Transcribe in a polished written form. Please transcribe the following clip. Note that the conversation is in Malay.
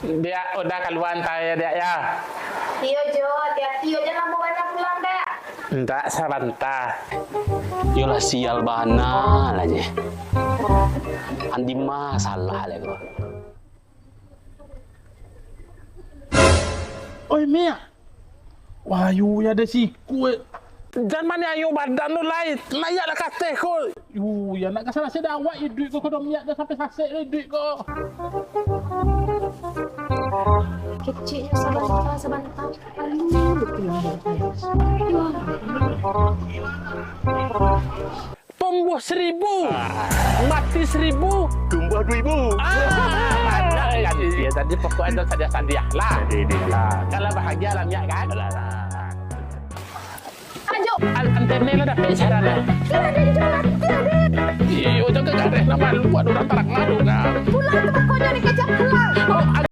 Dia udah keluar saya dia ya. Tio Jo, hati-hati Jo, jangan bawa anak pulang dah. Enggak sebentar. Yolah sial banal aja. Andi mah salah lah kau. Oi Mia. Wahyu ya ada siku. Jangan mana ayo badan lu lain. Layak lah kata kau. Ya nak kasar saya dah awak duit kau dah Mia dah sampai sasek duit kau. Kecilnya sebentar. Tumbuh 1000, mati 1000, Tumbuh 2000. Banyak kan dia tadi pokoknya saja sandiah lah. Kalau bahagia lah ya kan. Ajo, Antena lah dapat cara lah. Iya, jangan garis nama lu buat orang tarak madu kan. pulang tempat kau jadi kecap pulang. Oh,